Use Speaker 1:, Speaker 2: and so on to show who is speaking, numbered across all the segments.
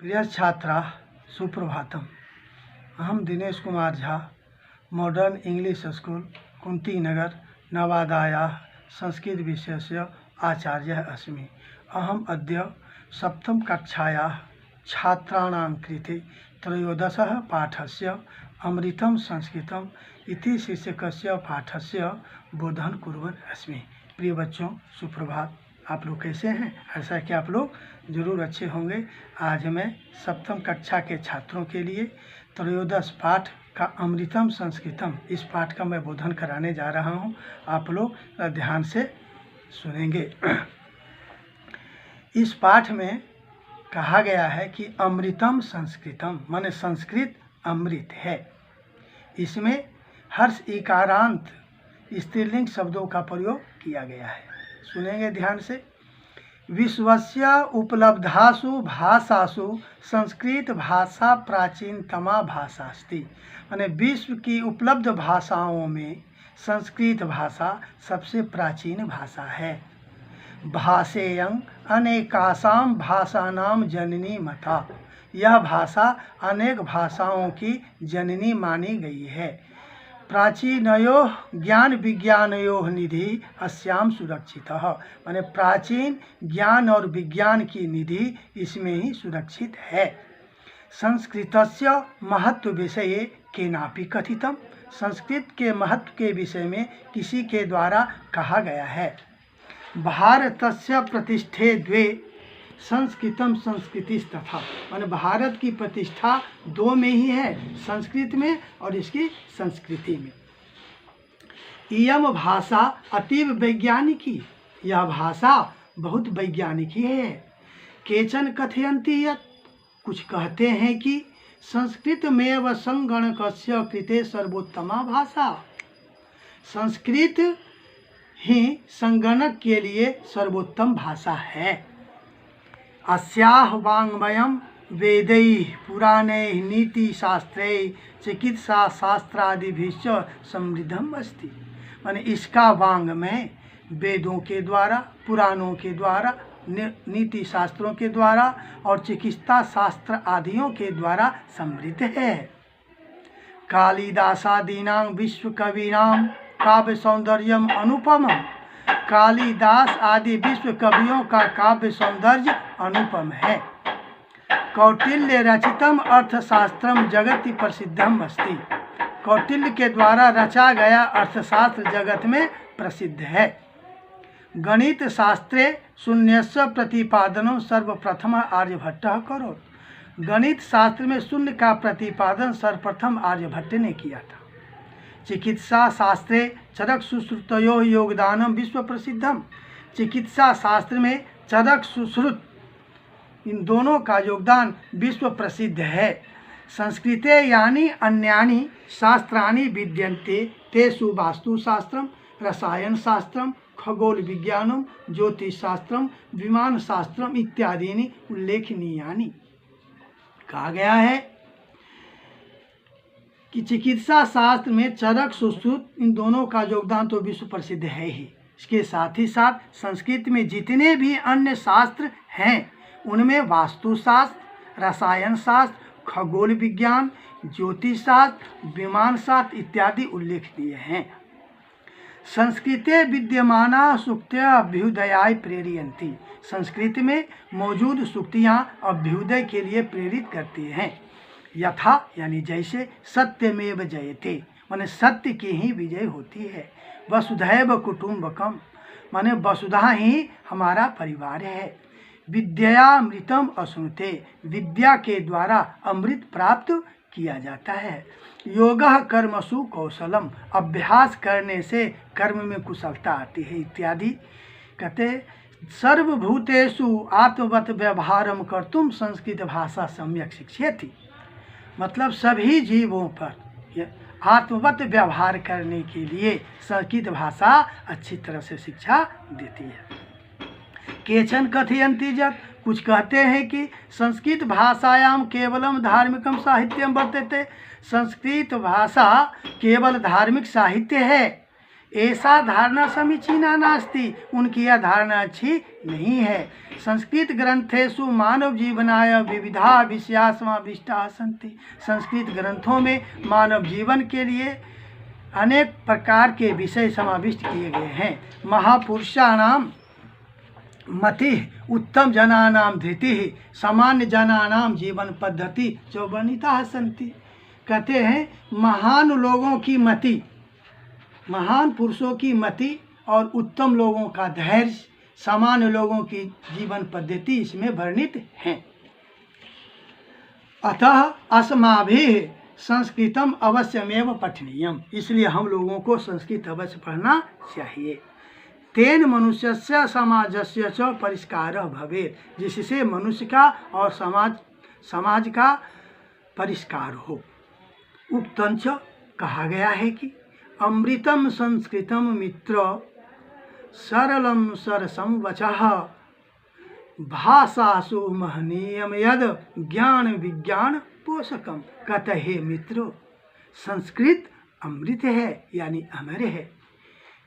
Speaker 1: प्रिय छात्रा सुप्रभातम। अहम Dinesh Kumar Jha, modern English school Kuntinagar नवादायाः संस्कृतविषयस्य आचार्यः अस्मि। अहम अद्य सप्तमकक्षायाः छात्राणां कृते त्रयोदशः पाठस्य अमृतं संस्कृतम् इति शीर्षकस्य पाठस्य बोधन कुर्वन् अस्मि। प्रिय बच्चों, सुप्रभात। आप लोग कैसे हैं? ऐसा कि आप लोग ज़रूर अच्छे होंगे। आज मैं सप्तम कक्षा के छात्रों के लिए त्रयोदश पाठ का अमृतम संस्कृतम, इस पाठ का मैं बोधन कराने जा रहा हूं। आप लोग ध्यान से सुनेंगे। इस पाठ में कहा गया है कि अमृतम संस्कृतम माने संस्कृत अमृत है। इसमें हर्ष इकारांत स्त्रीलिंग शब्दों का प्रयोग किया गया है। सुनेंगे ध्यान से। विश्वस्य उपलब्धासु भाषासु संस्कृत भाषा प्राचीनतमा भाषा अस्ति। माने विश्व की उपलब्ध भाषाओं में संस्कृत भाषा सबसे प्राचीन भाषा है। भाषेयं अनेकासां भाषानां जननी मता। यह भाषा अनेक भाषाओं की जननी मानी गई है। प्राचीनयोः ज्ञान विज्ञानयोः निधि अस्याम सुरक्षितः। माने प्राचीन ज्ञान और विज्ञान की निधि इसमें ही सुरक्षित है। संस्कृतस्य महत्व विषये केनापि कथितम्। संस्कृत के महत्व के विषय में किसी के द्वारा कहा गया है। भारतस्य प्रतिष्ठे द्वे संस्कृतम संस्कृतिस्तथा। माने भारत की प्रतिष्ठा दो में ही है, संस्कृत में और इसकी संस्कृति में। इयम भाषा अतीव वैज्ञानिकी। यह भाषा बहुत वैज्ञानिक है। केचन कथयन्ति यत्, कुछ कहते हैं कि संस्कृतमेव संगणकस्य कृते सर्वोत्तमा भाषा। संस्कृत ही संगणक के लिए सर्वोत्तम भाषा है। अस्याः वाङ्मयं वेदैः पुराणैः नीतिशास्त्रैः चिकित्साशास्त्रादिभिश्च समृद्धम् अस्ति। माने इसका वाङ्मय वेदों के द्वारा, पुराणों के द्वारा, नीति शास्त्रों के द्वारा और चिकित्सा शास्त्र आदियों के द्वारा समृद्ध है। कालिदासादीनां विश्वकवीनां काव्य सौंदर्यम अनुपमम्। कालिदास आदि विश्व कवियों का काव्य सौंदर्य अनुपम है। कौटिल्य रचितम अर्थशास्त्रम जगति प्रसिद्धम अस्ति। कौटिल्य के द्वारा रचा गया अर्थशास्त्र जगत में प्रसिद्ध है। गणित शास्त्रे शून्यस्य प्रतिपादनं सर्वप्रथम आर्यभट्टः करोत्। गणित शास्त्र में शून्य का प्रतिपादन सर्वप्रथम आर्यभट्ट ने किया था। चिकित्सा शास्त्रे चरक सुश्रुतयोः योगदानम विश्व प्रसिद्धम। चिकित्सा शास्त्र में चरक सुश्रुत इन दोनों का योगदान विश्व प्रसिद्ध है। संस्कृते यानि अन्यानि शास्त्राणि विद्यन्ते तेषु वास्तुशास्त्रम, रसायन शास्त्रम, खगोल विज्ञानम, ज्योतिष शास्त्रम, विमान शास्त्रम इत्यादीनि उल्लेखनीयानि। कहा गया है कि चिकित्सा शास्त्र में चरक सुश्रुत इन दोनों का योगदान तो विश्व प्रसिद्ध है ही। इसके साथ ही साथ संस्कृत में जितने भी अन्य शास्त्र हैं उनमें वास्तुशास्त्र, रसायन शास्त्र, खगोल विज्ञान, ज्योतिष शास्त्र, विमान शास्त्र इत्यादि उल्लेखनीय हैं। संस्कृते विद्यमाना सूक्तयः अभ्युदयाय प्रेरयन्ति। संस्कृत में मौजूद सूक्तियाँ अभ्युदय के लिए प्रेरित करती हैं। यथा यानी जैसे सत्यमेव जयते, माने सत्य की ही विजय होती है। वसुधैव कुटुम्बकम, माने वसुधा ही हमारा परिवार है। विद्या अमृतम अश्नुते, विद्या के द्वारा अमृत प्राप्त किया जाता है। योगः कर्मसु कौशलम, अभ्यास करने से कर्म में कुशलता आती है इत्यादि। कहते सर्वभूतेषु आत्मवत व्यवहारम कर्तुम संस्कृत भाषा सम्यक शिक्षयति। मतलब सभी जीवों पर आत्मवत व्यवहार करने के लिए संस्कृत भाषा अच्छी तरह से शिक्षा देती है। केचन कथयन्ति यत्, कुछ कहते हैं कि संस्कृत भाषायां केवलम धार्मिकम साहित्यम वर्तते। संस्कृत भाषा केवल धार्मिक साहित्य है, ऐसा धारणा समीचीना नास्ति, उनकी यह धारणा अच्छी नहीं है। संस्कृत ग्रंथेषु मानव जीवनाय विविधा विषया समाविष्टा सन्ति। संस्कृत ग्रंथों में मानव जीवन के लिए अनेक प्रकार के विषय समाविष्ट किए गए हैं। महापुरुषाणाम मति, उत्तम जनानाम धृति, सामान्य जनानाम जीवन पद्धति च वर्णिता सन्ति। कहते हैं महान लोगों की मति, महान पुरुषों की मति और उत्तम लोगों का धैर्य, सामान्य लोगों की जीवन पद्धति इसमें वर्णित हैं। अतः अस्माभिः संस्कृतम अवश्यमेव पठनीयम, इसलिए हम लोगों को संस्कृत अवश्य पढ़ना चाहिए। तेन मनुष्यस्य समाजस्य च परिष्कारः भवेत्, जिससे मनुष्य का और समाज का परिष्कार हो। उक्तंच कहा गया है कि अमृतम संस्कृतम मित्र सरलम सरसम वचः भाषासु महनीयम यद ज्ञान विज्ञान पोषकम। कहते हे मित्रों, संस्कृत अमृत है यानी अमर है।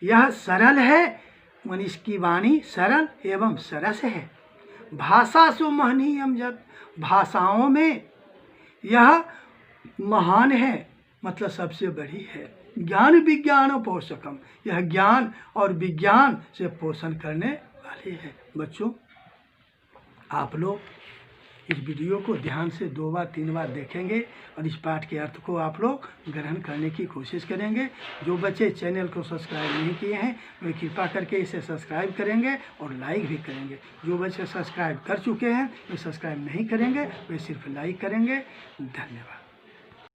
Speaker 1: यह सरल है, मन इसकी वाणी सरल एवं सरस है। भाषासु महनीयम यद, भाषाओं में यह महान है, मतलब सबसे बड़ी है। ज्ञान विज्ञान पोषकम, यह ज्ञान और विज्ञान से पोषण करने वाली है। बच्चों, आप लोग इस वीडियो को ध्यान से 2 बार 3 बार देखेंगे और इस पाठ के अर्थ को आप लोग ग्रहण करने की कोशिश करेंगे। जो बच्चे चैनल को सब्सक्राइब नहीं किए हैं वे कृपा करके इसे सब्सक्राइब करेंगे और लाइक भी करेंगे। जो बच्चे सब्सक्राइब कर चुके हैं वे सब्सक्राइब नहीं करेंगे, वे सिर्फ लाइक करेंगे। धन्यवाद।